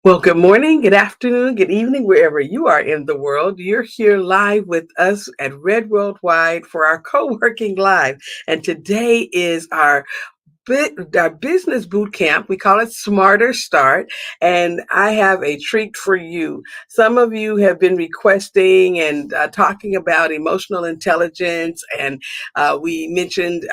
Well, good morning, good afternoon, good evening, wherever you are in the world. You're here live with us at Red Worldwide for our co-working live. And today is our business boot camp. We call it Smarter Start. And I have a treat for you. Some of you have been requesting and talking about emotional intelligence. And we mentioned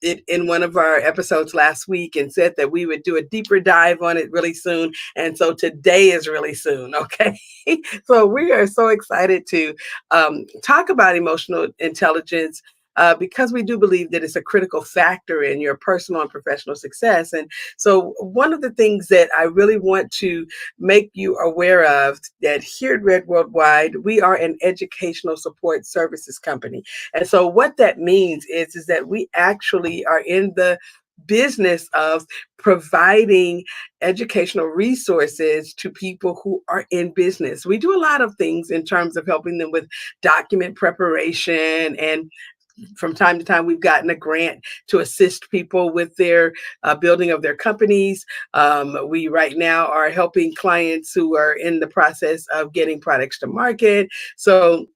it in one of our episodes last week and said that we would do a deeper dive on it really soon. And so today is really soon. Okay. So we are so excited to talk about emotional intelligence because we do believe that it's a critical factor in your personal and professional success. And so one of the things that I really want to make you aware of that here at Red Worldwide, we are an educational support services company. And so what that means is that we actually are in the business of providing educational resources to people who are in business. We do a lot of things in terms of helping them with document preparation, and from time to time, we've gotten a grant to assist people with their building of their companies. We right now are helping clients who are in the process of getting products to market. So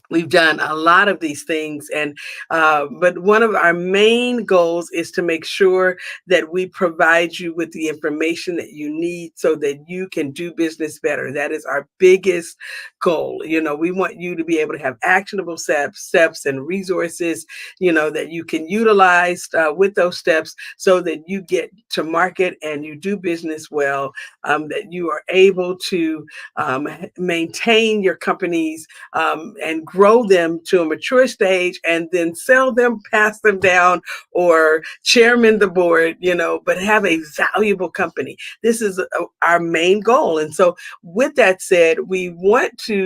we've done a lot of these things, and but one of our main goals is to make sure that we provide you with the information that you need so that you can do business better. That is our biggest goal. We want you to be able to have actionable steps and resources, that you can utilize with those steps so that you get to market and you do business well, that you are able to maintain your companies and grow them to a mature stage and then sell them, pass them down, or chairman the board, but have a valuable company. This is our main goal. And so with that said, we want to,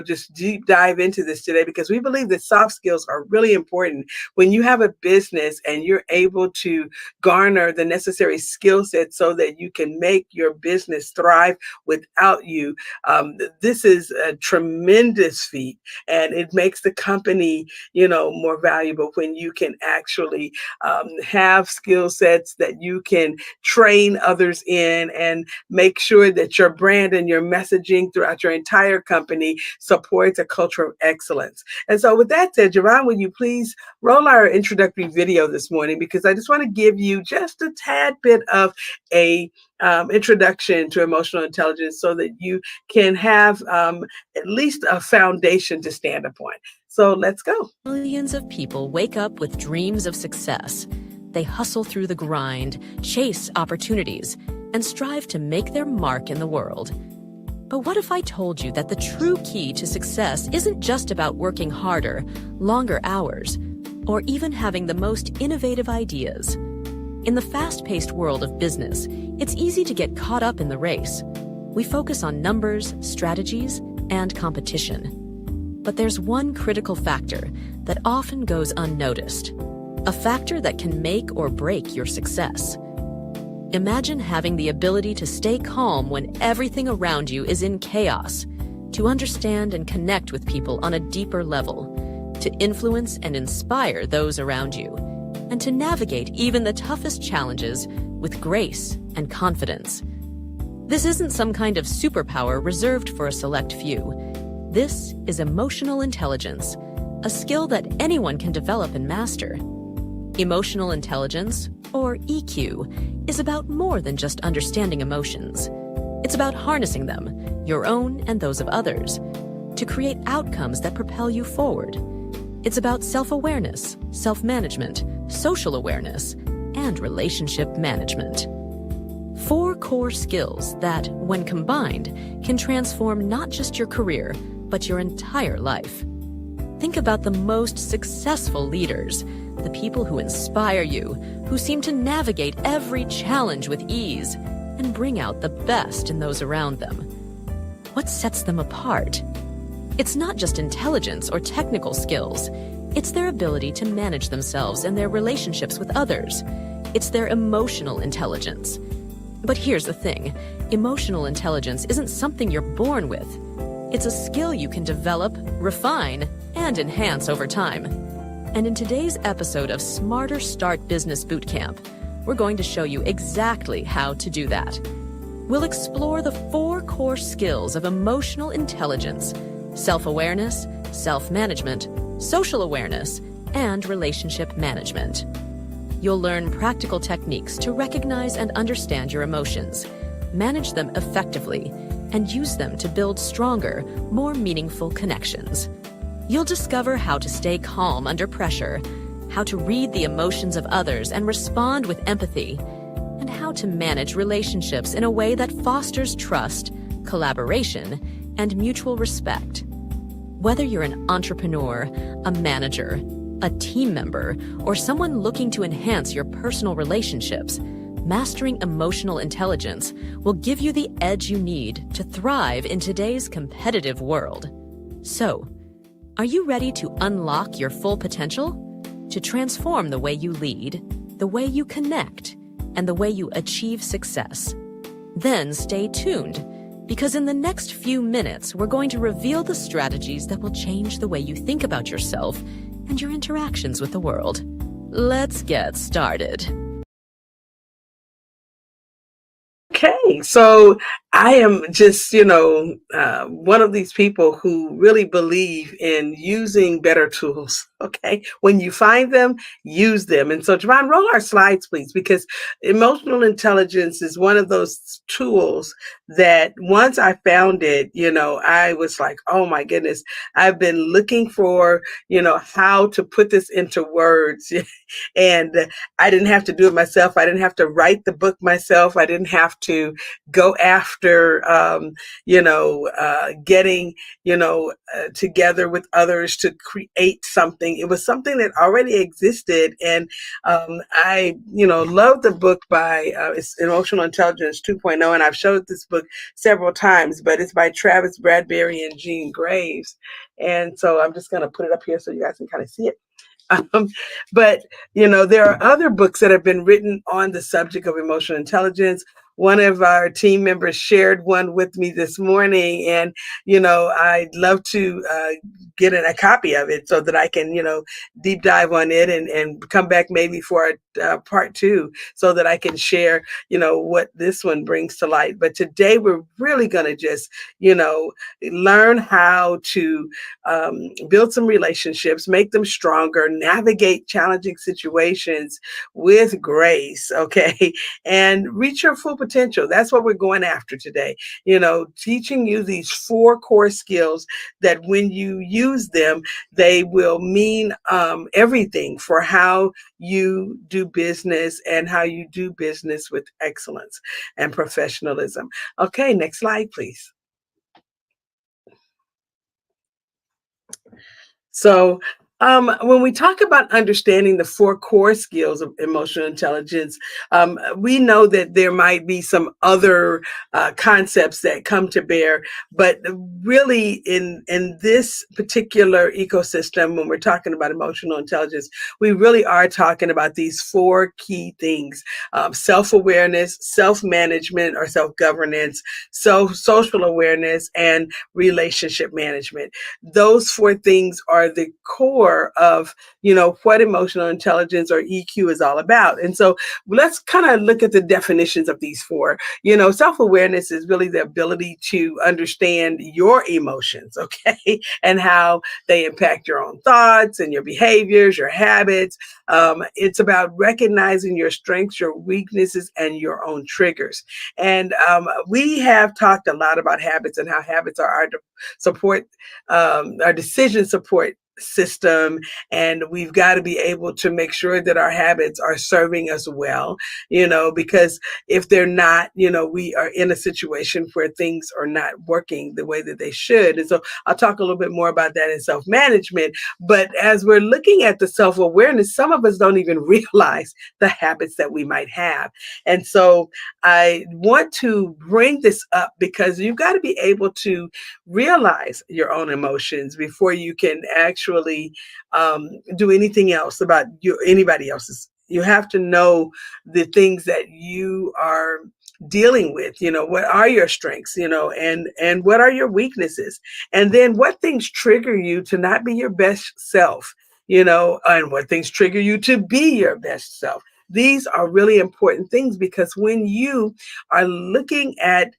just deep dive into this today because we believe that soft skills are really important. When you have a business and you're able to garner the necessary skill sets so that you can make your business thrive without you, this is a tremendous feat. And it makes the company, more valuable when you can actually have skill sets that you can train others in and make sure that your brand and your messaging throughout your entire company supports a culture of excellence. And so with that said, Javon, will you please roll our introductory video this morning, because I just want to give you just a tad bit of a introduction to emotional intelligence so that you can have at least a foundation to stand upon. So let's go. Millions of people wake up with dreams of success. They hustle through the grind, chase opportunities, and strive to make their mark in the world. But what if I told you that the true key to success isn't just about working harder, longer hours, or even having the most innovative ideas? In the fast-paced world of business, it's easy to get caught up in the race. We focus on numbers, strategies, and competition. But there's one critical factor that often goes unnoticed, a factor that can make or break your success. Imagine having the ability to stay calm when everything around you is in chaos, to understand and connect with people on a deeper level, to influence and inspire those around you, and to navigate even the toughest challenges with grace and confidence. This isn't some kind of superpower reserved for a select few. This is emotional intelligence, a skill that anyone can develop and master. Emotional intelligence, or EQ, is about more than just understanding emotions. It's about harnessing them, your own and those of others, to create outcomes that propel you forward. It's about self-awareness, self-management, social awareness, and relationship management. 4 core skills that, when combined, can transform not just your career, but your entire life. Think about the most successful leaders, the people who inspire you, who seem to navigate every challenge with ease and bring out the best in those around them. What sets them apart? It's not just intelligence or technical skills. It's their ability to manage themselves and their relationships with others. It's their emotional intelligence. But here's the thing, emotional intelligence isn't something you're born with. It's a skill you can develop, refine, and enhance over time. And in today's episode of Smarter Start Business Bootcamp, we're going to show you exactly how to do that. We'll explore the 4 core skills of emotional intelligence: self-awareness, self-management, social awareness, and relationship management. You'll learn practical techniques to recognize and understand your emotions, manage them effectively, and use them to build stronger, more meaningful connections. You'll discover how to stay calm under pressure, how to read the emotions of others and respond with empathy, and how to manage relationships in a way that fosters trust, collaboration, and mutual respect. Whether you're an entrepreneur, a manager, a team member, or someone looking to enhance your personal relationships, mastering emotional intelligence will give you the edge you need to thrive in today's competitive world. So, are you ready to unlock your full potential? To transform the way you lead, the way you connect, and the way you achieve success? Then stay tuned, because in the next few minutes, we're going to reveal the strategies that will change the way you think about yourself and your interactions with the world. Let's get started. Okay, so I am just, one of these people who really believe in using better tools. Okay, when you find them, use them. And so, Javon, roll our slides, please, because emotional intelligence is one of those tools that once I found it, I was like, oh my goodness, I've been looking for, how to put this into words. And I didn't have to do it myself. I didn't have to write the book myself. I didn't have to go after, getting, together with others to create something. It was something that already existed. And I, love the book by it's Emotional Intelligence 2.0. And I've showed this book several times, but it's by Travis Bradbury and Jean Graves. And so I'm just going to put it up here so you guys can kind of see it. Um, but, there are other books that have been written on the subject of emotional intelligence. One of our team members shared one with me this morning, and, I'd love to get a copy of it so that I can, deep dive on it and come back maybe for a part 2 so that I can share, what this one brings to light. But today we're really going to just, learn how to build some relationships, make them stronger, navigate challenging situations with grace, okay, and reach your full potential. That's what we're going after today. Teaching you these 4 core skills that when you use them, they will mean everything for how you do business and how you do business with excellence and professionalism. Okay, next slide, please. So, when we talk about understanding the 4 core skills of emotional intelligence, we know that there might be some other concepts that come to bear, but really in this particular ecosystem, when we're talking about emotional intelligence, we really are talking about these 4 key things: self-awareness, self-management or self-governance, social awareness, and relationship management. Those 4 things are the core of, what emotional intelligence or EQ is all about. And so let's kind of look at the definitions of these 4. Self-awareness is really the ability to understand your emotions, okay, and how they impact your own thoughts and your behaviors, your habits. It's about recognizing your strengths, your weaknesses, and your own triggers. And we have talked a lot about habits and how habits are our support, our decision support system, and we've got to be able to make sure that our habits are serving us well, because if they're not, we are in a situation where things are not working the way that they should. And so I'll talk a little bit more about that in self-management. But as we're looking at the self-awareness, some of us don't even realize the habits that we might have. And so I want to bring this up because you've got to be able to realize your own emotions before you can actually do anything else about anybody else's. You have to know the things that you are dealing with. What are your strengths, and what are your weaknesses, and then what things trigger you to not be your best self, and what things trigger you to be your best self. these are really important things, because when you are looking at,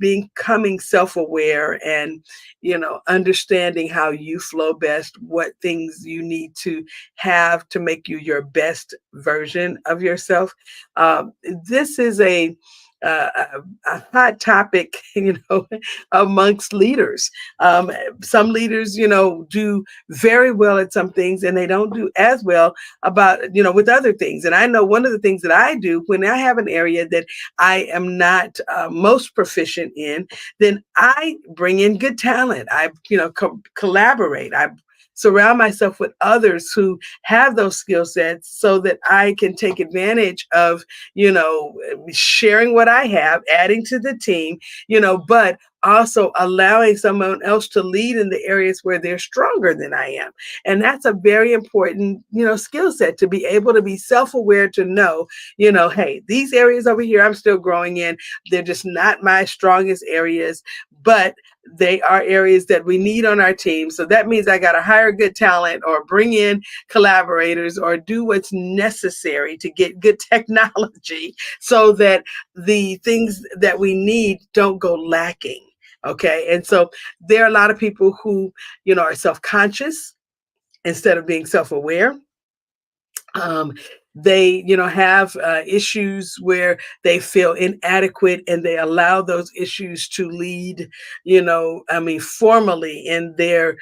becoming self-aware and, understanding how you flow best, what things you need to have to make you your best version of yourself. This is a hot topic, amongst leaders. Um, some leaders, do very well at some things, and they don't do as well with other things. And I know one of the things that I do when I have an area that I am not most proficient in, then I bring in good talent. I, collaborate. I surround myself with others who have those skill sets so that I can take advantage of, sharing what I have, adding to the team, but also allowing someone else to lead in the areas where they're stronger than I am. And that's a very important, skill set, to be able to be self-aware, to know, hey, these areas over here I'm still growing in. They're just not my strongest areas, but they are areas that we need on our team. So that means I got to hire good talent, or bring in collaborators, or do what's necessary to get good technology so that the things that we need don't go lacking. Okay. And so there are a lot of people who, are self-conscious instead of being self-aware. um, they have issues where they feel inadequate, and they allow those issues to lead, formally in their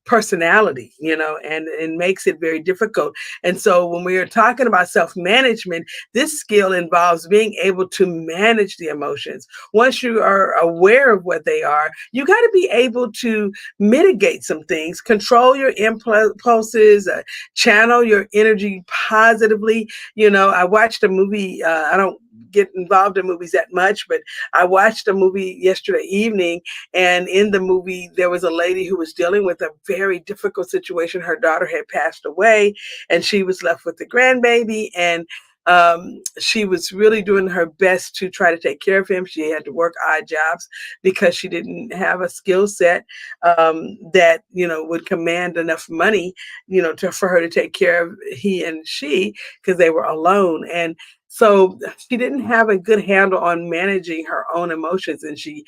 personality, and it makes it very difficult. And so when we are talking about self-management, this skill involves being able to manage the emotions. Once you are aware of what they are, you got to be able to mitigate some things, control your impulses, channel your energy positively. I watched a movie. I don't get involved in movies that much, but I watched a movie yesterday evening, and in the movie there was a lady who was dealing with a very difficult situation. Her daughter had passed away, and she was left with the grandbaby, and she was really doing her best to try to take care of him. She had to work odd jobs because she didn't have a skill set that would command enough money, for her to take care of he and she, because they were alone. And so she didn't have a good handle on managing her own emotions, and she,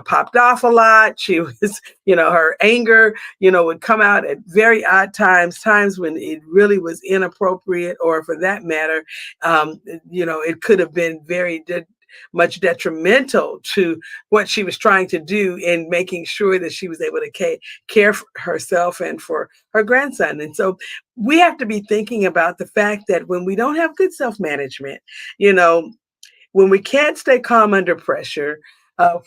popped off a lot. She was, her anger, would come out at very odd times when it really was inappropriate, or for that matter, it could have been very much detrimental to what she was trying to do in making sure that she was able to care for herself and for her grandson. And so we have to be thinking about the fact that when we don't have good self-management, when we can't stay calm under pressure,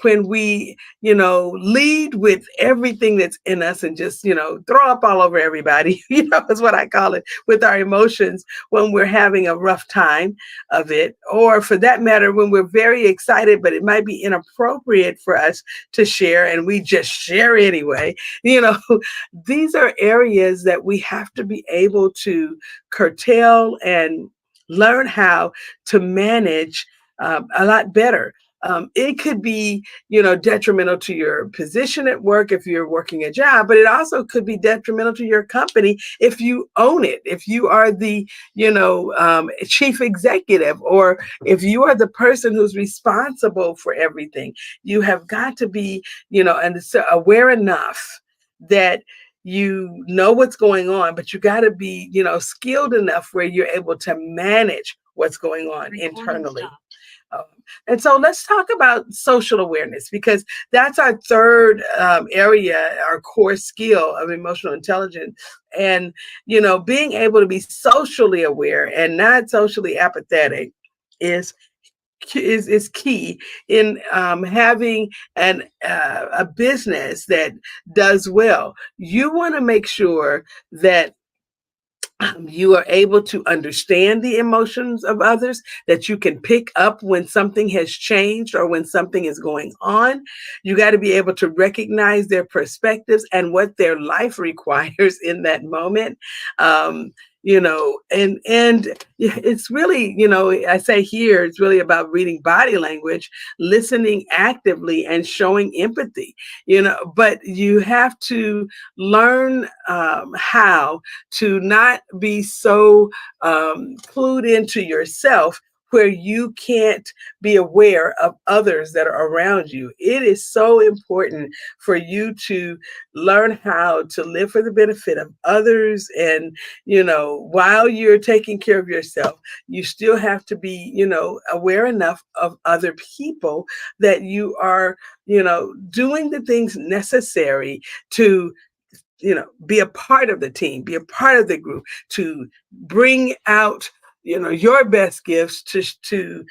when we, lead with everything that's in us and just, throw up all over everybody, is what I call it, with our emotions when we're having a rough time of it, or for that matter, when we're very excited, but it might be inappropriate for us to share and we just share anyway. you know, these are areas that we have to be able to curtail and learn how to manage a lot better. It could be, detrimental to your position at work if you're working a job, but it also could be detrimental to your company if you own it, if you are the, chief executive, or if you are the person who's responsible for everything. You have got to be, and so aware enough that you know what's going on, but you got to be, skilled enough where you're able to manage what's going on internally. Um, and so let's talk about social awareness, because that's our third area, our core skill of emotional intelligence. And, being able to be socially aware and not socially apathetic is key in having a business that does well. You want to make sure that you are able to understand the emotions of others, that you can pick up when something has changed or when something is going on. You got to be able to recognize their perspectives and what their life requires in that moment. Um, and it's really, I say here, it's really about reading body language, listening actively, and showing empathy, but you have to learn how to not be so clued into yourself where you can't be aware of others that are around you. It is so important for you to learn how to live for the benefit of others. And, while you're taking care of yourself, you still have to be, aware enough of other people that you are, doing the things necessary to be a part of the team, be a part of the group, to bring out your best gifts, to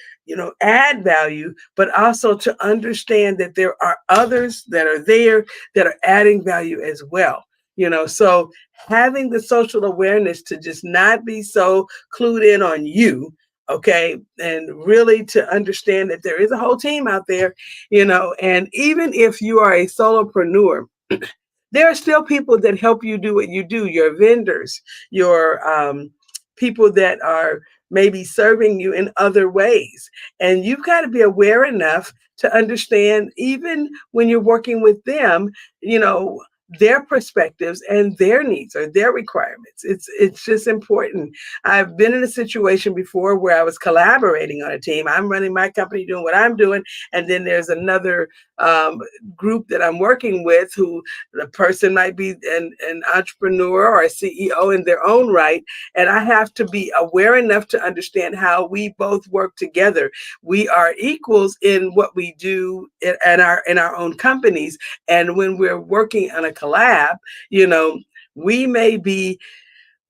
add value, but also to understand that there are others that are there that are adding value as well. So having the social awareness to just not be so clued in on you, okay, and really to understand that there is a whole team out there, and even if you are a solopreneur, there are still people that help you do what you do, your vendors, your people that are maybe serving you in other ways. And you've got to be aware enough to understand, even when you're working with them, you know, their perspectives and their needs or their requirements. It's just important. I've been in a situation before where I was collaborating on a team. I'm running my company, doing what I'm doing, and then there's another um, group that I'm working with, who the person might be an entrepreneur or a CEO in their own right. And I have to be aware enough to understand how we both work together. We are equals in what we do in our own companies. And when we're working on a collab, we may be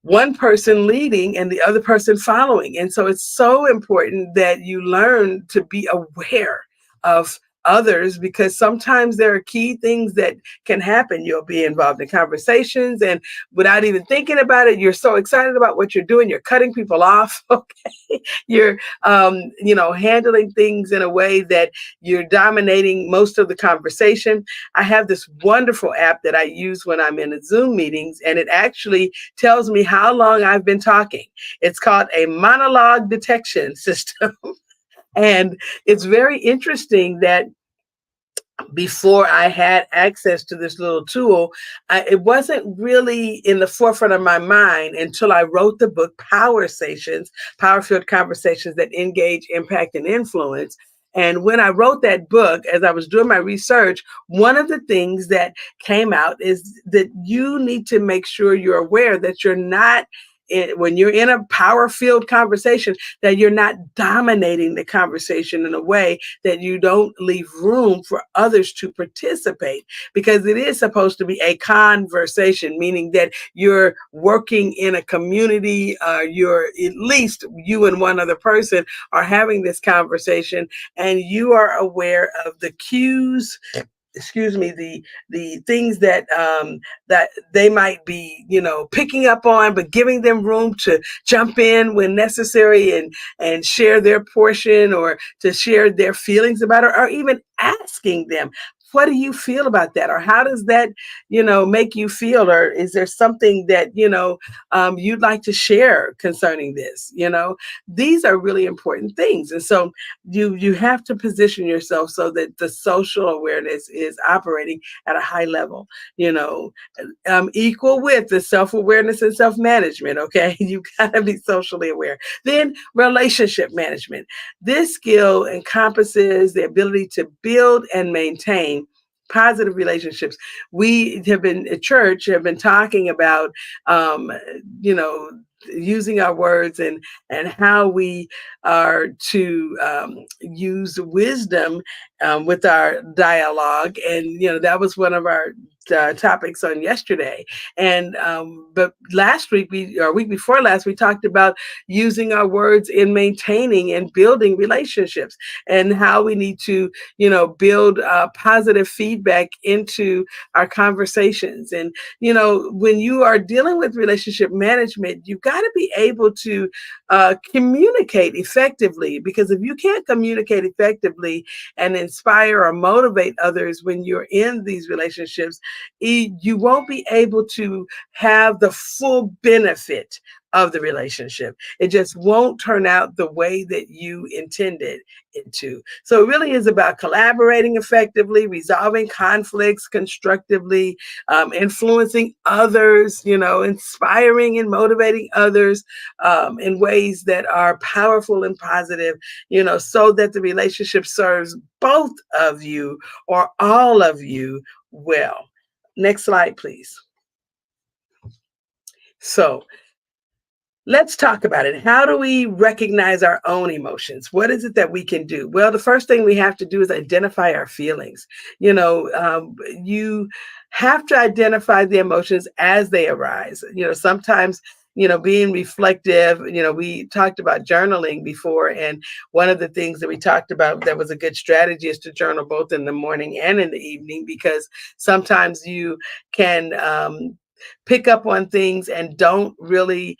one person leading and the other person following. And so it's so important that you learn to be aware of others, because sometimes there are key things that can happen. You'll be involved in conversations, and without even thinking about it, you're so excited about what you're doing, you're cutting people off. Okay. You're handling things in a way that you're dominating most of the conversation. I have this wonderful app that I use when I'm in a Zoom meetings, and it actually tells me how long I've been talking. It's called a monologue detection system. And it's very interesting that before I had access to this little tool, it wasn't really in the forefront of my mind until I wrote the book Power Stations, Power Field Conversations that Engage, Impact, and Influence. And when I wrote that book, as I was doing my research, one of the things that came out is that you need to make sure you're aware that you're not, when you're in a power field conversation, that you're not dominating the conversation in a way that you don't leave room for others to participate, because it is supposed to be a conversation, meaning that you're working in a community. You're, at least you and one other person are having this conversation, and you are aware of the cues, excuse me, the things that they might be picking up on, but giving them room to jump in when necessary, and share their portion, or to share their feelings about it, or even asking them, what do you feel about that, or how does that make you feel, or is there something that you'd like to share concerning this. These are really important things. And so you have to position yourself so that the social awareness is operating at a high level, equal with the self-awareness and self-management. Okay. You gotta be socially aware. Then relationship management. This skill encompasses the ability to build and maintain positive relationships. We have been at church, have been talking about, you know, using our words, and how we are to use wisdom with our dialogue. And that was one of our topics on yesterday. And but last week, or week before last, we talked about using our words in maintaining and building relationships, and how we need to build positive feedback into our conversations. And when you are dealing with relationship management, you've got to be able to communicate effectively, because if you can't communicate effectively and inspire or motivate others when you're in these relationships, you won't be able to have the full benefit of the relationship. It just won't turn out the way that you intended it to. So it really is about collaborating effectively, resolving conflicts constructively, influencing others, inspiring and motivating others in ways that are powerful and positive, so that the relationship serves both of you or all of you well. Next slide, please. So let's talk about it. How do we recognize our own emotions? What is it that we can do? Well, the first thing we have to do is identify our feelings. You have to identify the emotions as they arise. Sometimes, being reflective, we talked about journaling before. And one of the things that we talked about that was a good strategy is to journal both in the morning and in the evening, because sometimes you can pick up on things and don't really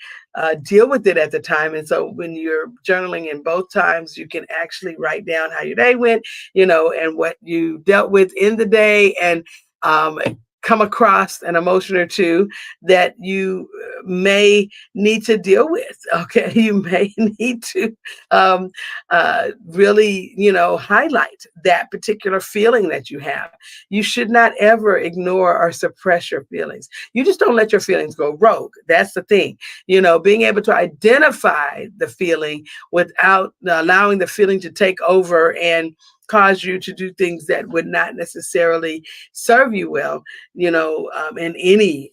deal with it at the time. And so when you're journaling in both times, you can actually write down how your day went, and what you dealt with in the day, and come across an emotion or two that you may need to deal with. Okay. You may need to really, highlight that particular feeling that you have. You should not ever ignore or suppress your feelings. You just don't let your feelings go rogue. That's the thing. Being able to identify the feeling without allowing the feeling to take over and cause you to do things that would not necessarily serve you well, in any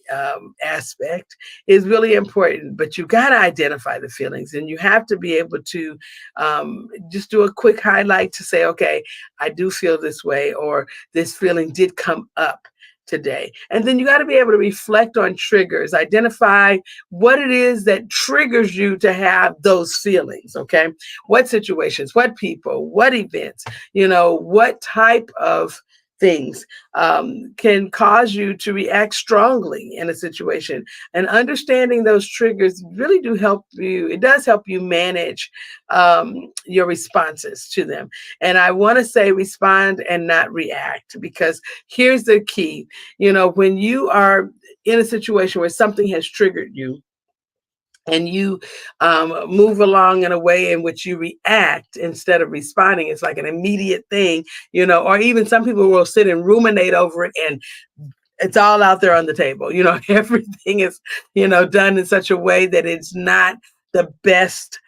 aspect, is really important. But you got to identify the feelings, and you have to be able to just do a quick highlight to say, okay, I do feel this way, or this feeling did come up today. And then you got to be able to reflect on triggers, identify what it is that triggers you to have those feelings. Okay. What situations, what people, what events, what type of things can cause you to react strongly in a situation. And understanding those triggers really do help you. It does help you manage your responses to them. And I want to say respond and not react, because here's the key. When you are in a situation where something has triggered you, and you move along in a way in which you react instead of responding, it's like an immediate thing, or even some people will sit and ruminate over it, and it's all out there on the table. Everything is, done in such a way that it's not the best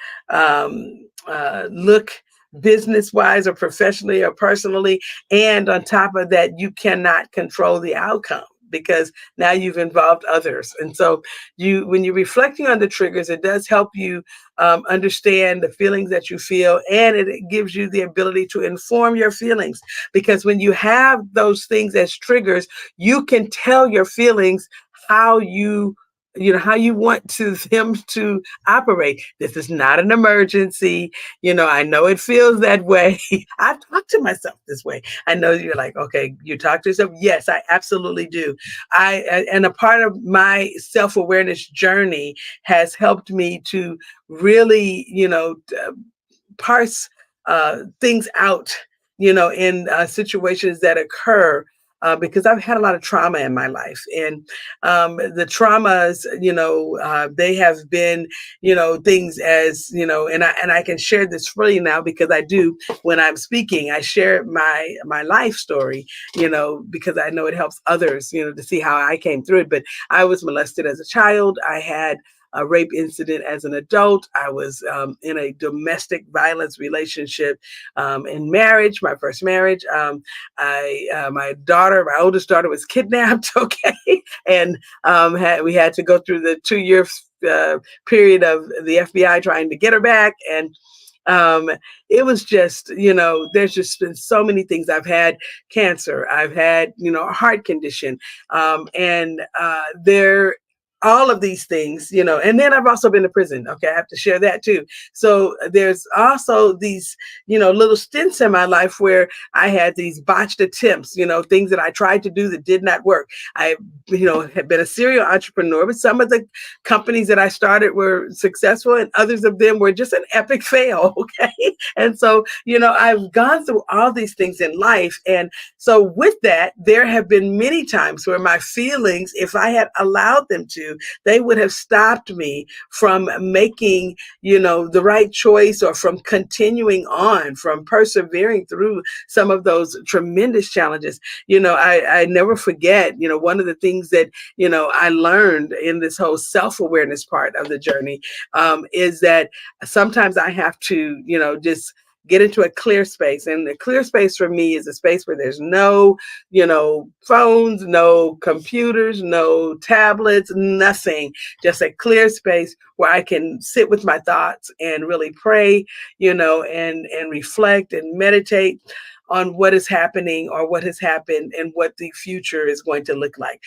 look, business wise or professionally or personally. And on top of that, you cannot control the outcome, because now you've involved others. And so when you're reflecting on the triggers, it does help you understand the feelings that you feel, and it gives you the ability to inform your feelings. Because when you have those things as triggers, you can tell your feelings how you want them to operate. This is not an emergency. I know it feels that way. I've talked to myself this way. I know you're like, okay, you talk to yourself. Yes, I absolutely do. And a part of my self-awareness journey has helped me to really, parse things out, in situations that occur, because I've had a lot of trauma in my life. And the traumas, they have been, things as, and I can share this freely now, because I do. When I'm speaking, I share my life story, because I know it helps others, to see how I came through it. But I was molested as a child. I had a rape incident as an adult. I was in a domestic violence relationship in marriage, my first marriage. My oldest daughter was kidnapped, okay? And we had to go through the 2-year period of the FBI trying to get her back. And it was just, there's just been so many things. I've had cancer. I've had, a heart condition. And there all of these things, and then I've also been to prison. Okay, I have to share that too. So there's also these, little stints in my life where I had these botched attempts, things that I tried to do that did not work. I, have been a serial entrepreneur, but some of the companies that I started were successful and others of them were just an epic fail. Okay. And so, I've gone through all these things in life. And so with that, there have been many times where my feelings, if I had allowed them to, they would have stopped me from making, the right choice, or from continuing on, from persevering through some of those tremendous challenges. I never forget, one of the things that, I learned in this whole self-awareness part of the journey, is that sometimes I have to, just get into a clear space. And the clear space for me is a space where there's no, phones, no computers, no tablets, nothing, just a clear space where I can sit with my thoughts and really pray, and reflect and meditate on what is happening or what has happened and what the future is going to look like,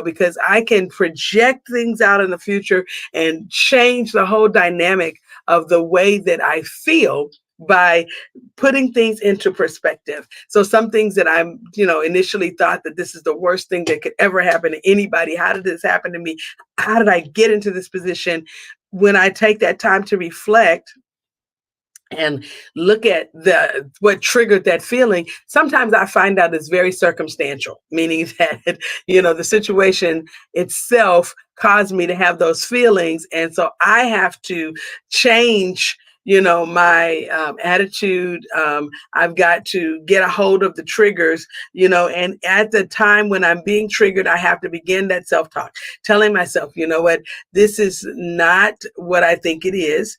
because I can project things out in the future and change the whole dynamic of the way that I feel by putting things into perspective. So some things that I'm, initially thought that this is the worst thing that could ever happen to anybody. How did this happen to me? How did I get into this position? When I take that time to reflect and look at what triggered that feeling, sometimes I find out it's very circumstantial, meaning that, the situation itself caused me to have those feelings. And so I have to change, my attitude. I've got to get a hold of the triggers, and at the time when I'm being triggered, I have to begin that self-talk, telling myself, what, this is not what I think it is.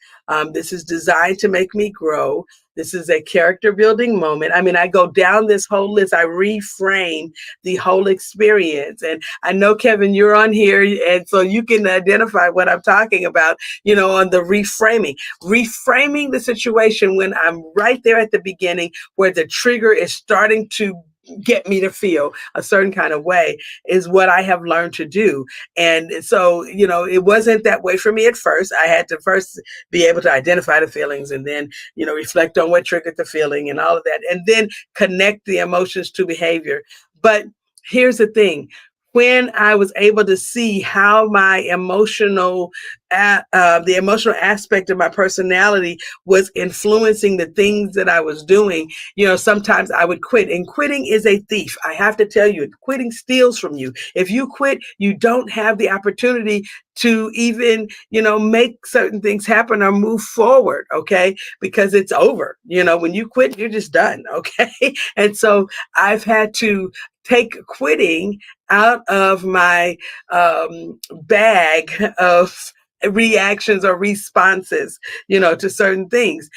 This is designed to make me grow. This is a character building moment. I mean, I go down this whole list. I reframe the whole experience. And I know, Kevin, you're on here, and so you can identify what I'm talking about, on the reframing the situation when I'm right there at the beginning where the trigger is starting to get me to feel a certain kind of way is what I have learned to do. And so, it wasn't that way for me at first. I had to first be able to identify the feelings and then, reflect on what triggered the feeling and all of that, and then connect the emotions to behavior. But here's the thing. When I was able to see how my the emotional aspect of my personality was influencing the things that I was doing, sometimes I would quit. And quitting is a thief. I have to tell you, quitting steals from you. If you quit, you don't have the opportunity to even, make certain things happen or move forward, okay? Because it's over. When you quit, you're just done, okay? And so I've had to take quitting out of my bag of reactions or responses, to certain things.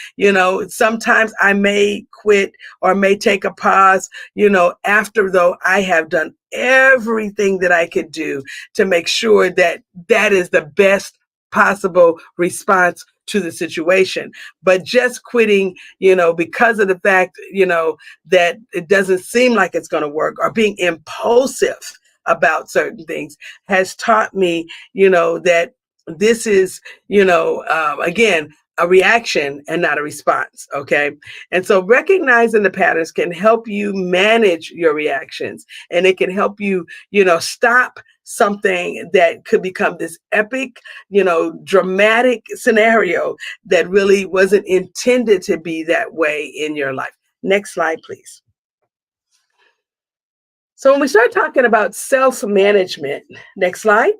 Sometimes I may quit or may take a pause, after though I have done everything that I could do to make sure that that is the best possible response to the situation. But just quitting, because of the fact, that it doesn't seem like it's going to work, or being impulsive about certain things, has taught me, that this is, again, a reaction and not a response. Okay. And so recognizing the patterns can help you manage your reactions, and it can help you, stop something that could become this epic, dramatic scenario that really wasn't intended to be that way in your life. Next slide, please. So when we start talking about self-management, next slide.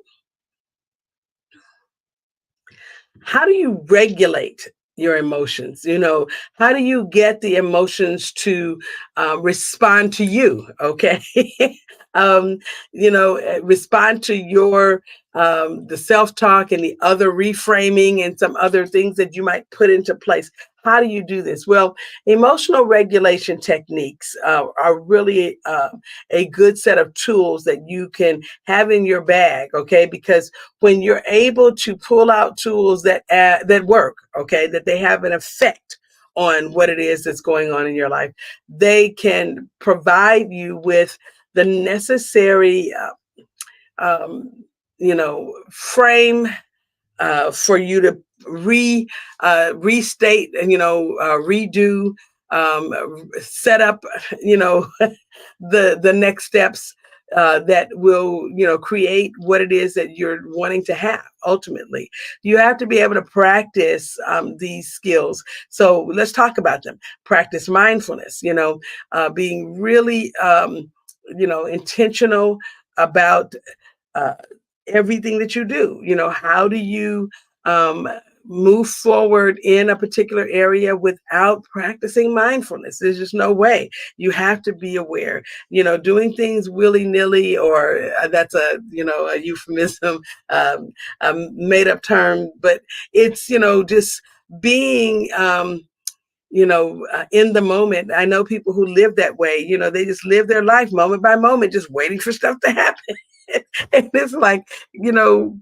How do you regulate your emotions? How do you get the emotions to respond to you? Okay. Respond to your the self-talk and the other reframing and some other things that you might put into place. How do you do this? Well, emotional regulation techniques are really a good set of tools that you can have in your bag, okay? Because when you're able to pull out tools that work, okay, that they have an effect on what it is that's going on in your life, they can provide you with the necessary frame for you to restate and redo, set up, you know, the next steps that will create what it is that you're wanting to have ultimately. You have to be able to practice these skills. So let's talk about them. Practice mindfulness, being really intentional about uh, everything that you do. How do you um, move forward in a particular area without practicing mindfulness? There's just no way. You have to be aware. Doing things willy nilly, or that's a euphemism, um, a made up term, but it's just being. In the moment. I know people who live that way. They just live their life moment by moment, just waiting for stuff to happen. And it's like,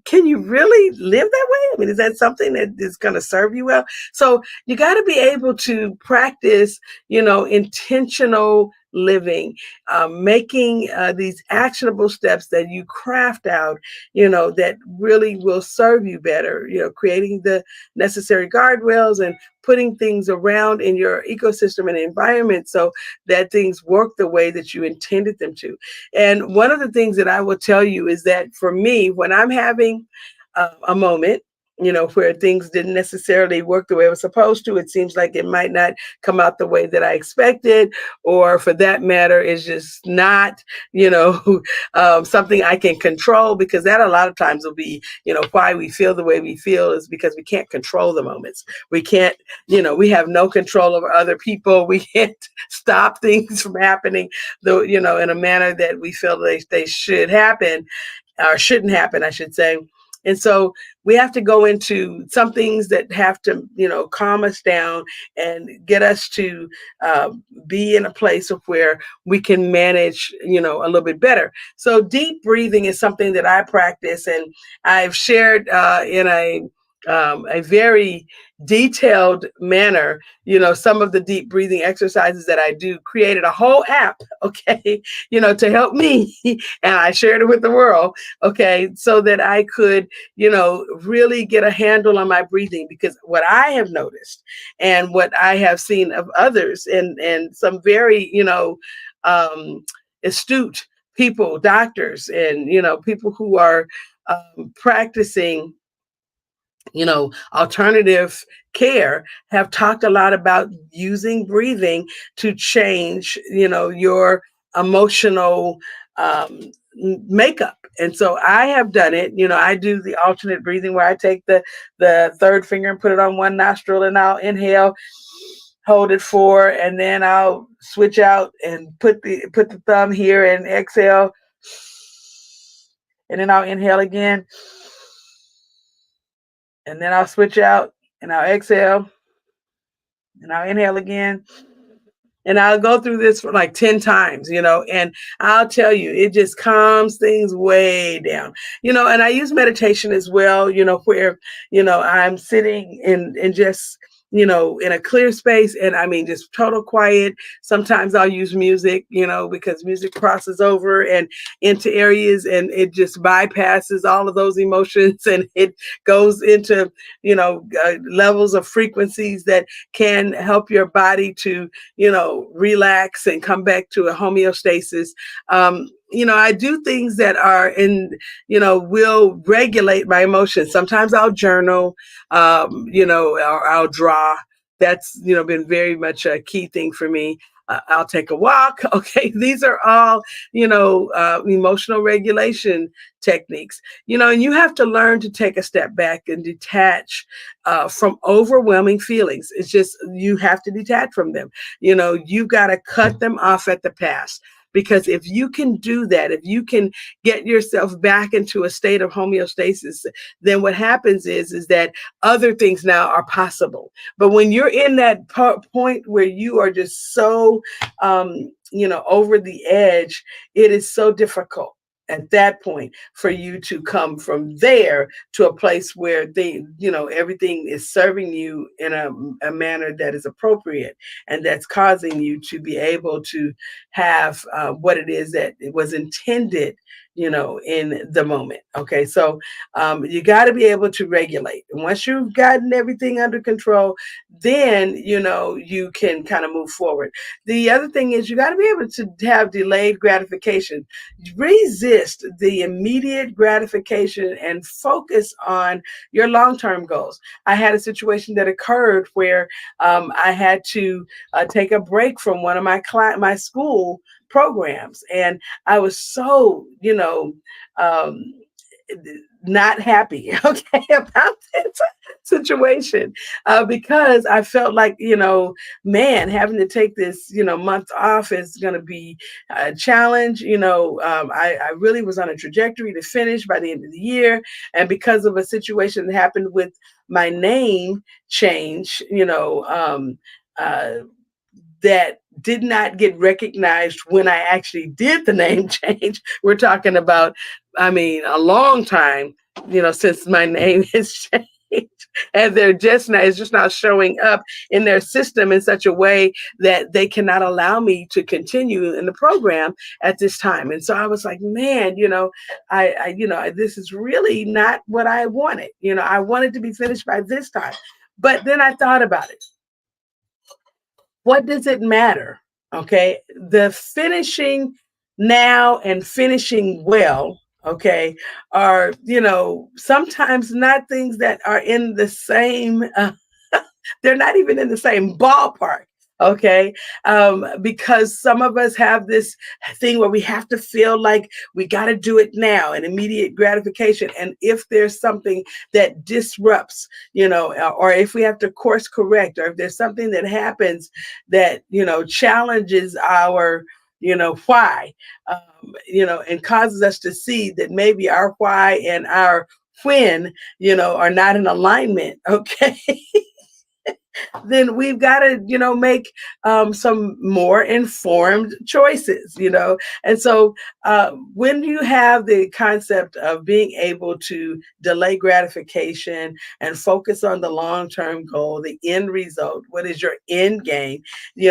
can you really live that way? I mean, is that something that is going to serve you well? So you got to be able to practice, intentional living, making these actionable steps that you craft out, that really will serve you better, creating the necessary guardrails and putting things around in your ecosystem and environment so that things work the way that you intended them to. And one of the things that I will tell you is that for me, when I'm having a moment, where things didn't necessarily work the way it was supposed to, it seems like it might not come out the way that I expected, or for that matter, it's just not, something I can control, because that a lot of times will be, why we feel the way we feel is because we can't control the moments. We can't, we have no control over other people. We can't stop things from happening, though, in a manner that we feel they should happen, or shouldn't happen, I should say. And so we have to go into some things that have to, calm us down and get us to be in a place of where we can manage, a little bit better. So deep breathing is something that I practice, and I've shared in a very detailed manner, some of the deep breathing exercises that I do. Created a whole app, okay, to help me, and I shared it with the world, okay, so that I could, really get a handle on my breathing. Because what I have noticed and what I have seen of others, and some very, um, astute people, doctors, and, people who are practicing, alternative care, have talked a lot about using breathing to change, your emotional um, makeup. And so I have done it. I do the alternate breathing where I take the third finger and put it on one nostril, and I'll inhale, hold it for, and then I'll switch out and put the thumb here and exhale, and then I'll inhale again, and then I'll switch out and I'll exhale and I'll inhale again. And I'll go through this for like 10 times, and I'll tell you, it just calms things way down, and I use meditation as well, where, I'm sitting in just, in a clear space, and I mean, just total quiet. Sometimes I'll use music, because music crosses over and into areas, and it just bypasses all of those emotions, and it goes into, levels of frequencies that can help your body to, relax and come back to a homeostasis. I do things that are will regulate my emotions. Sometimes I'll journal, or I'll draw. That's, been very much a key thing for me. I'll take a walk. Okay. These are all, emotional regulation techniques, and you have to learn to take a step back and detach from overwhelming feelings. It's just, you have to detach from them. You got to cut them off at the pass. Because if you can do that, if you can get yourself back into a state of homeostasis, then what happens is that other things now are possible. But when you're in that point where you are just so, over the edge, it is so difficult at that point for you to come from there to a place where everything is serving you in a manner that is appropriate, and that's causing you to be able to have what it is that it was intended in the moment. Okay. So you got to be able to regulate. And once you've gotten everything under control, then, you can kind of move forward. The other thing is you got to be able to have delayed gratification. Resist the immediate gratification and focus on your long-term goals. I had a situation that occurred where I had to take a break from one of my school programs, and I was so um, not happy, okay, about this situation, because I felt like, man, having to take this, month off is going to be a challenge. I really was on a trajectory to finish by the end of the year. And because of a situation that happened with my name change, uh, that did not get recognized when I actually did the name change. We're talking about, a long time, since my name has changed. And it's just not showing up in their system in such a way that they cannot allow me to continue in the program at this time. And so I was like, man, this is really not what I wanted. I wanted to be finished by this time. But then I thought about it. What does it matter? Okay. The finishing now and finishing well, okay, are, sometimes not things that are in the same, they're not even in the same ballpark. Okay. Because some of us have this thing where we have to feel like we got to do it now and immediate gratification. And if there's something that disrupts, or if we have to course correct, or if there's something that happens that, challenges our, why, and causes us to see that maybe our why and our when, are not in alignment. Okay. Then we've got to, make some more informed choices, And so when you have the concept of being able to delay gratification and focus on the long-term goal, the end result, what is your end game?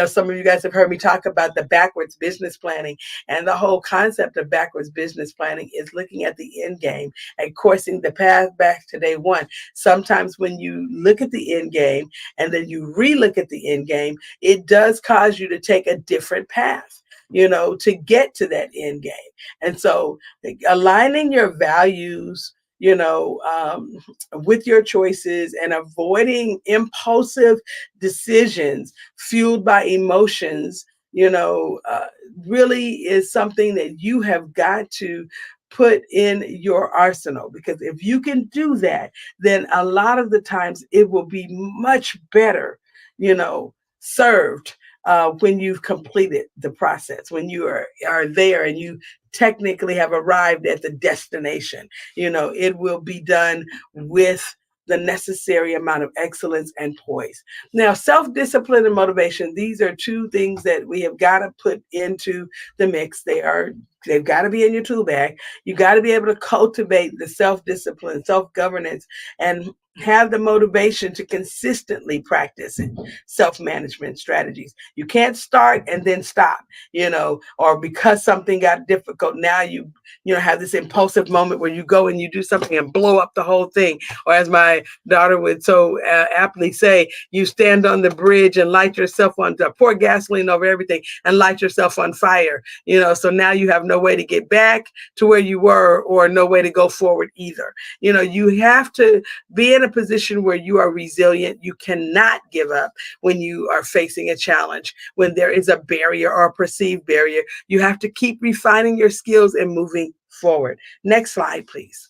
Some of you guys have heard me talk about the backwards business planning, and the whole concept of backwards business planning is looking at the end game and coursing the path back to day one. Sometimes when you look at the end game and then you relook at the end game, it does cause you to take a different path, to get to that end game. And so aligning your values, with your choices and avoiding impulsive decisions fueled by emotions, really is something that you have got to put in your arsenal, because if you can do that, then a lot of the times it will be much better, served when you've completed the process, when you are there and you technically have arrived at the destination. It will be done with the necessary amount of excellence and poise. Now, self-discipline and motivation, these are two things that we have got to put into the mix. They've got to be in your tool bag. You got to be able to cultivate the self-discipline, self-governance, and have the motivation to consistently practice self-management strategies. You can't start and then stop, or because something got difficult, now you have this impulsive moment where you go and you do something and blow up the whole thing. Or as my daughter would so aptly say, you stand on the bridge and light yourself on, pour gasoline over everything and light yourself on fire. So now you have no way to get back to where you were, or no way to go forward either. You have to be in a position where you are resilient. You cannot give up when you are facing a challenge, when there is a barrier or a perceived barrier. You have to keep refining your skills and moving forward. Next slide, please.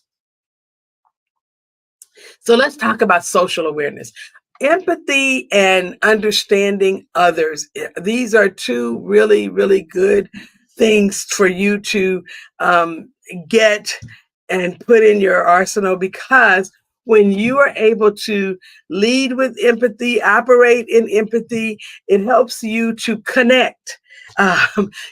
So let's talk about social awareness. Empathy and understanding others. These are two really, really good things for you to get and put in your arsenal, because when you are able to lead with empathy, operate in empathy, it helps you to connect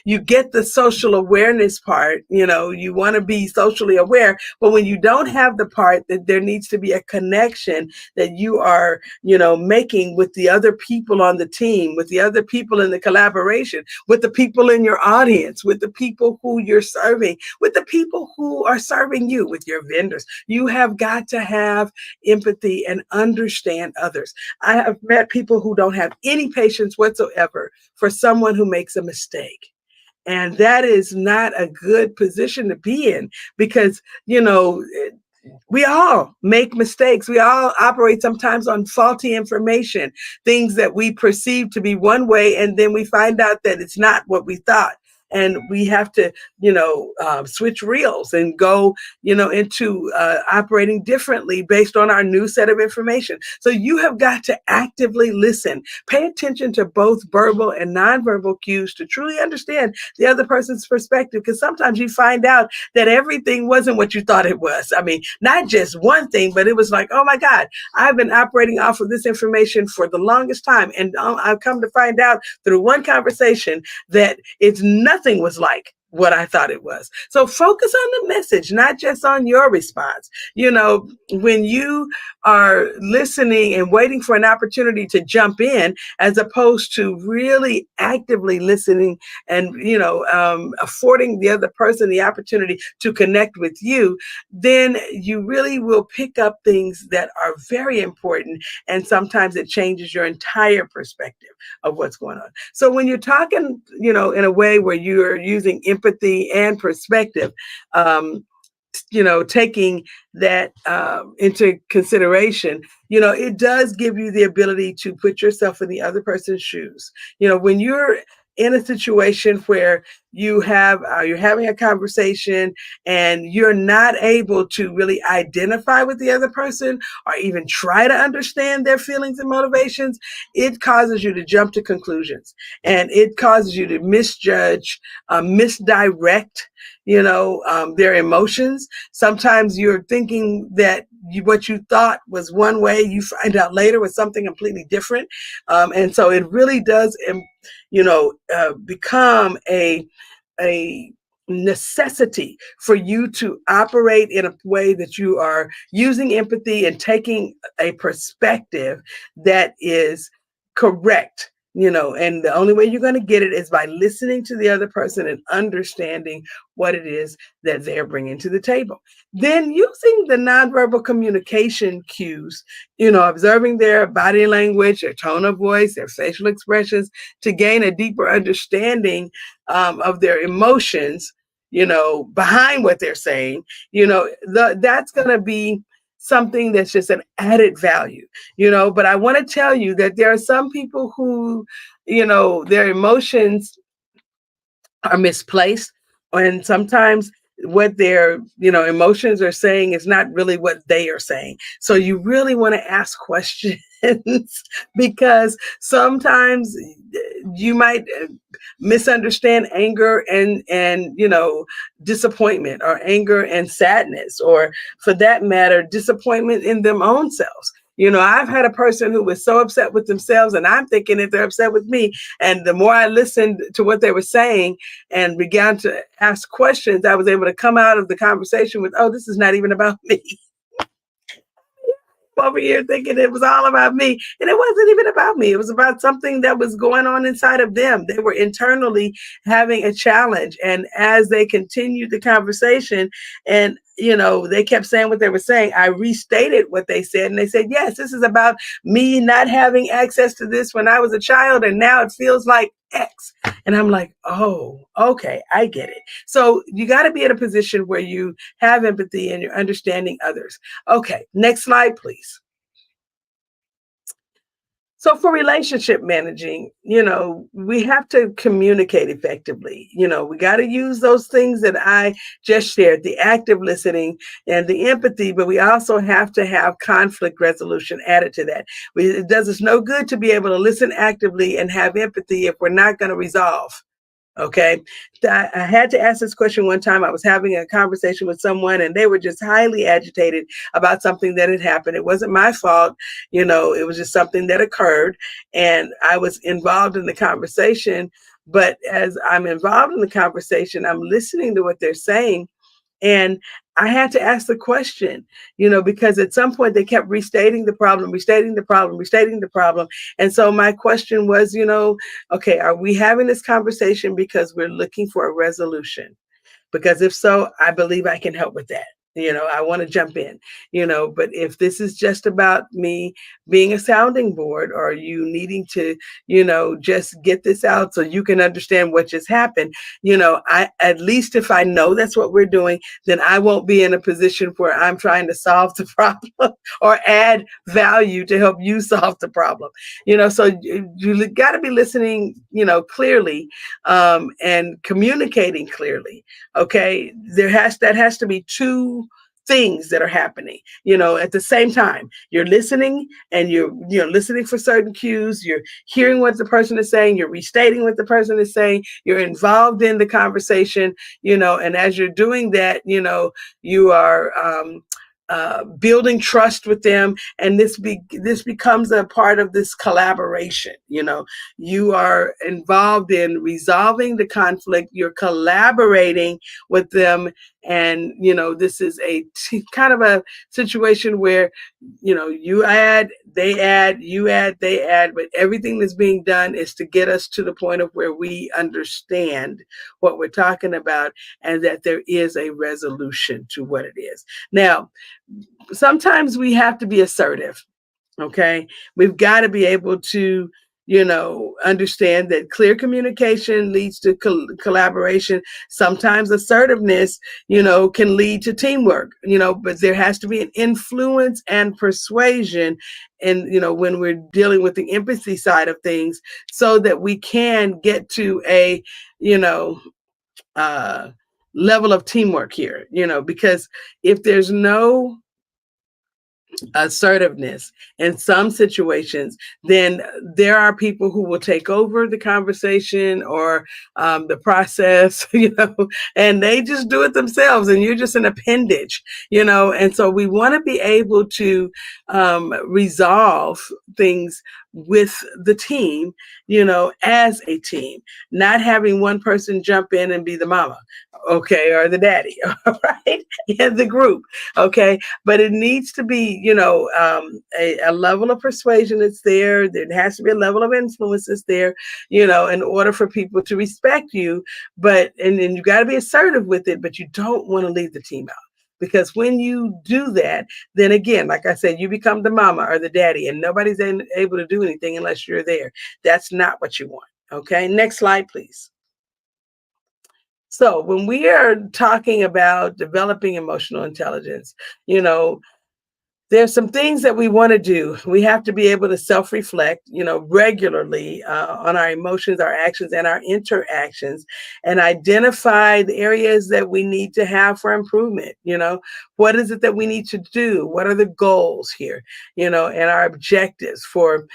You get the social awareness part, you want to be socially aware, but when you don't have the part that there needs to be a connection that you are, making with the other people on the team, with the other people in the collaboration, with the people in your audience, with the people who you're serving, with the people who are serving you, with your vendors. You have got to have empathy and understand others. I have met people who don't have any patience whatsoever for someone who makes a mistake. And that is not a good position to be in because, we all make mistakes. We all operate sometimes on faulty information, things that we perceive to be one way, and then we find out that it's not what we thought. And we have to, switch reels and go, into operating differently based on our new set of information. So you have got to actively listen. Pay attention to both verbal and nonverbal cues to truly understand the other person's perspective, because sometimes you find out that everything wasn't what you thought it was. I mean, not just one thing, but it was like, oh my God, I've been operating off of this information for the longest time. And I've come to find out through one conversation that it's nothing was like what I thought it was. So focus on the message, not just on your response. When you are listening and waiting for an opportunity to jump in, as opposed to really actively listening and, affording the other person the opportunity to connect with you, then you really will pick up things that are very important. And sometimes it changes your entire perspective of what's going on. So when you're talking, in a way where you're using empathy and perspective, taking that into consideration, it does give you the ability to put yourself in the other person's shoes. When you're in a situation where you're having a conversation and you're not able to really identify with the other person or even try to understand their feelings and motivations, it causes you to jump to conclusions, and it causes you to misjudge, misdirect, their emotions. Sometimes you're thinking that what you thought was one way, you find out later was something completely different. And so it really does, become a necessity for you to operate in a way that you are using empathy and taking a perspective that is correct. And the only way you're going to get it is by listening to the other person and understanding what it is that they're bringing to the table. Then using the nonverbal communication cues, observing their body language, their tone of voice, their facial expressions to gain a deeper understanding of their emotions, behind what they're saying, that's going to be something that's just an added value, but I want to tell you that there are some people who, their emotions are misplaced, and sometimes what their emotions are saying is not really what they are saying. So you really want to ask questions because sometimes you might misunderstand anger and disappointment, or anger and sadness, or for that matter disappointment in them own selves. I've had a person who was so upset with themselves, and I'm thinking that they're upset with me. And the more I listened to what they were saying and began to ask questions, I was able to come out of the conversation with, oh, this is not even about me. Over here thinking it was all about me, and it wasn't even about me. It was about something that was going on inside of them. They were internally having a challenge, and as they continued the conversation and they kept saying what they were saying, I restated what they said, and they said, yes, this is about me not having access to this when I was a child, and now it feels like X. And I'm like, oh, okay, I get it. So you got to be in a position where you have empathy and you're understanding others. Okay, next slide, please. So for relationship managing, we have to communicate effectively. We got to use those things that I just shared, the active listening and the empathy, but we also have to have conflict resolution added to that. It does us no good to be able to listen actively and have empathy if we're not going to resolve. Okay. I had to ask this question one time. I was having a conversation with someone, and they were just highly agitated about something that had happened. It wasn't my fault. It was just something that occurred, and I was involved in the conversation. But as I'm involved in the conversation, I'm listening to what they're saying. And I had to ask the question, because at some point they kept restating the problem, restating the problem, restating the problem. And so my question was, okay, are we having this conversation because we're looking for a resolution? Because if so, I believe I can help with that. I want to jump in, but if this is just about me being a sounding board, or you needing to, just get this out so you can understand what just happened, at least if I know that's what we're doing, then I won't be in a position where I'm trying to solve the problem or add value to help you solve the problem. So you got to be listening, clearly, and communicating clearly. Okay, that has to be two things that are happening, at the same time. You're listening, and you're listening for certain cues. You're hearing what the person is saying. You're restating what the person is saying. You're involved in the conversation, and as you're doing that, you are building trust with them, and this becomes a part of this collaboration. You are involved in resolving the conflict. You're collaborating with them, and this is kind of a situation where you add, they add, you add, they add, but everything that's being done is to get us to the point of where we understand what we're talking about, and that there is a resolution to what it is. Now, sometimes we have to be assertive. Okay. We've got to be able to, understand that clear communication leads to collaboration. Sometimes assertiveness, can lead to teamwork, but there has to be an influence and persuasion. And, when we're dealing with the empathy side of things, so that we can get to a, uh, level of teamwork here, because if there's no assertiveness in some situations, then there are people who will take over the conversation, or the process, and they just do it themselves, and you're just an appendage, and so we want to be able to resolve things with the team, as a team, not having one person jump in and be the mama, okay, or the daddy, all right, in the group, okay. But it needs to be, a level of persuasion that's there. There has to be a level of influence that's there, in order for people to respect you. But, and then you got to be assertive with it, but you don't want to leave the team out. Because when you do that, then again, like I said, you become the mama or the daddy, and nobody's able to do anything unless you're there. That's not what you want. Okay, next slide, please. So when we are talking about developing emotional intelligence, there's some things that we want to do. We have to be able to self-reflect, regularly, on our emotions, our actions, and our interactions, and identify the areas that we need to have for improvement. What is it that we need to do? What are the goals here, and our objectives for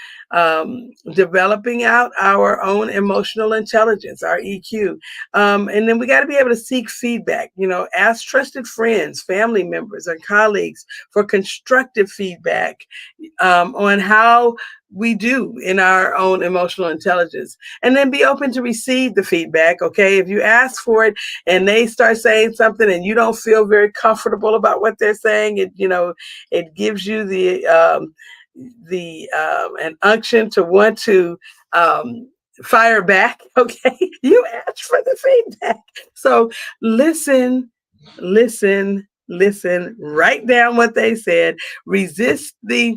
developing out our own emotional intelligence, our EQ. And then we got to be able to seek feedback, ask trusted friends, family members, and colleagues for constructive feedback on how we do in our own emotional intelligence, and then be open to receive the feedback. Okay, if you ask for it and they start saying something and you don't feel very comfortable about what they're saying, it gives you an unction to want to fire back. Okay, you asked for the feedback, so listen, write down what they said, resist the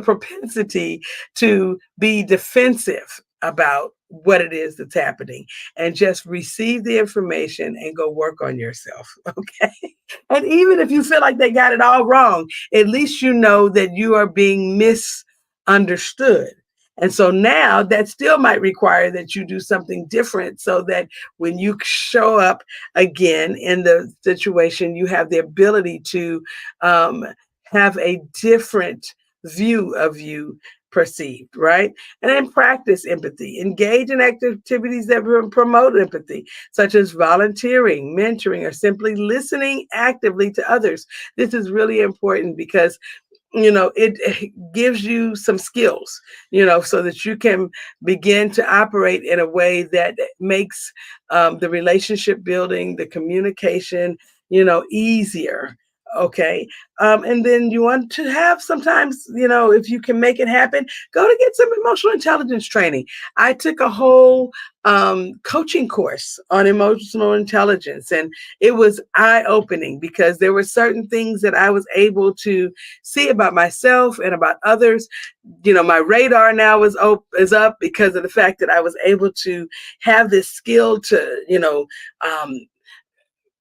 propensity to be defensive about what it is that's happening, and just receive the information and go work on yourself. Okay, and even if you feel like they got it all wrong, at least you know that you are being misunderstood. And so now that still might require that you do something different, so that when you show up again in the situation, you have the ability to have a different view of you perceived, right? And then practice empathy. Engage in activities that promote empathy, such as volunteering, mentoring, or simply listening actively to others. This is really important because it gives you some skills, so that you can begin to operate in a way that makes the relationship building, the communication, easier. Okay. And then you want to have sometimes, if you can make it happen, go to get some emotional intelligence training. I took a whole coaching course on emotional intelligence, and it was eye opening because there were certain things that I was able to see about myself and about others. My radar now is up because of the fact that I was able to have this skill to, um,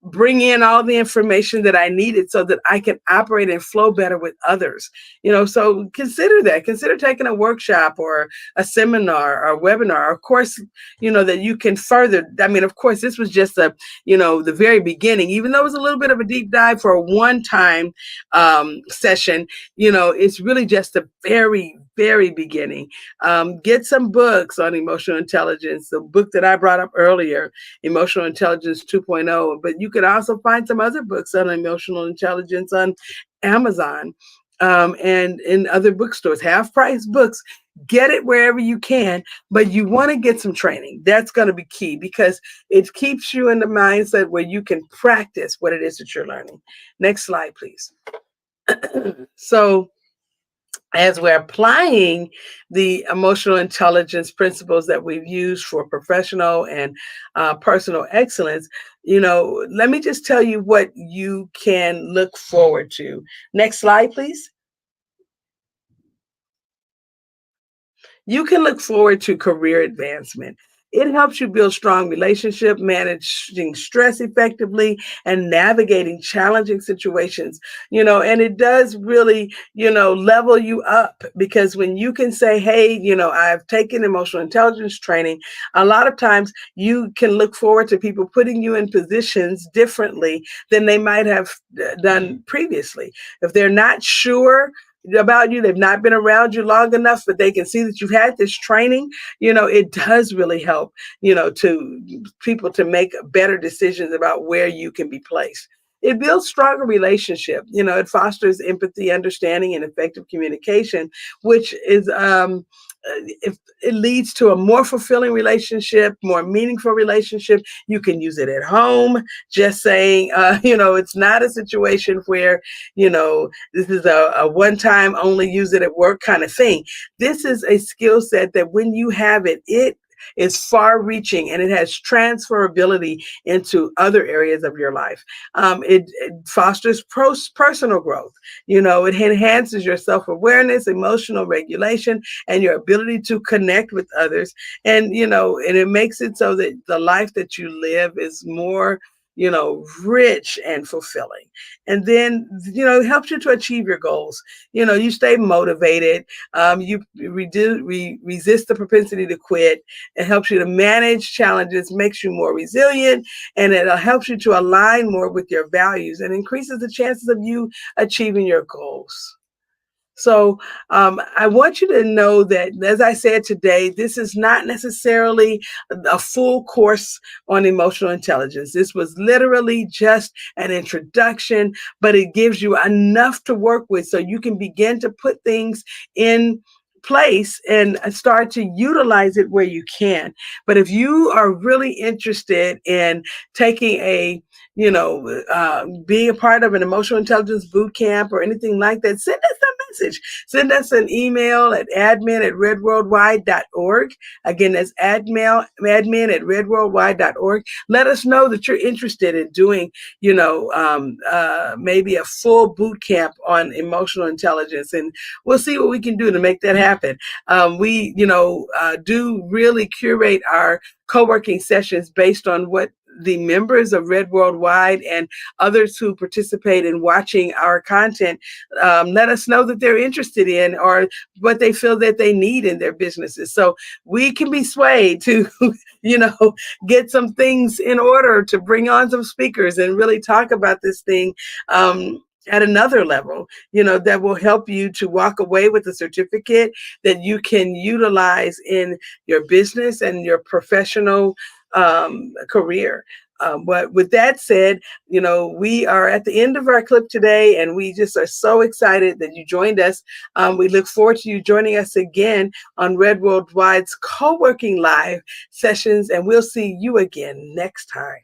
bring in all the information that I needed so that I can operate and flow better with others. So consider that. Consider taking a workshop or a seminar or a webinar, of course, that you can further. I mean, of course, this was just the very beginning, even though it was a little bit of a deep dive for a one-time session, it's really just the very, very beginning. Get some books on emotional intelligence. The book that I brought up earlier, Emotional Intelligence 2.0, but you can also find some other books on emotional intelligence on Amazon and in other bookstores, half-price books. Get it wherever you can, but you want to get some training. That's going to be key because it keeps you in the mindset where you can practice what it is that you're learning. Next slide, please. So, as we're applying the emotional intelligence principles that we've used for professional and personal excellence, let me just tell you what you can look forward to. Next slide, please. You can look forward to career advancement. It helps you build strong relationships, managing stress effectively, and navigating challenging situations. And it does really, level you up because when you can say, hey, I've taken emotional intelligence training, a lot of times you can look forward to people putting you in positions differently than they might have done previously. If they're not sure about you, they've not been around you long enough, but they can see that you've had this training, it does really help, to people to make better decisions about where you can be placed. It builds stronger relationship. It fosters empathy, understanding, and effective communication, which is if it leads to a more fulfilling relationship, more meaningful relationship. You can use it at home. Just saying, it's not a situation where, this is a one-time only use it at work kind of thing. This is a skill set that when you have it, it is far reaching and it has transferability into other areas of your life. It fosters personal growth. It enhances your self-awareness, emotional regulation, and your ability to connect with others. And, and it makes it so that the life that you live is more rich and fulfilling. And then, it helps you to achieve your goals. You stay motivated. You resist the propensity to quit. It helps you to manage challenges, makes you more resilient, and it helps you to align more with your values and increases the chances of you achieving your goals. So I want you to know that, as I said today, this is not necessarily a full course on emotional intelligence. This was literally just an introduction, but it gives you enough to work with so you can begin to put things in place and start to utilize it where you can. But if you are really interested in taking being a part of an emotional intelligence boot camp or anything like that, send us a message. Send us an email at admin@redworldwide.org. Again, that's admin@redworldwide.org. Let us know that you're interested in doing, maybe a full boot camp on emotional intelligence, and we'll see what we can do to make that happen. We, do really curate our co-working sessions based on what the members of Red Worldwide and others who participate in watching our content let us know that they're interested in or what they feel that they need in their businesses. So we can be swayed to, get some things in order to bring on some speakers and really talk about this thing at another level, that will help you to walk away with a certificate that you can utilize in your business and your professional career. But with that said, we are at the end of our clip today, and we just are so excited that you joined us. We look forward to you joining us again on Red Worldwide's Co-working Live sessions, and we'll see you again next time.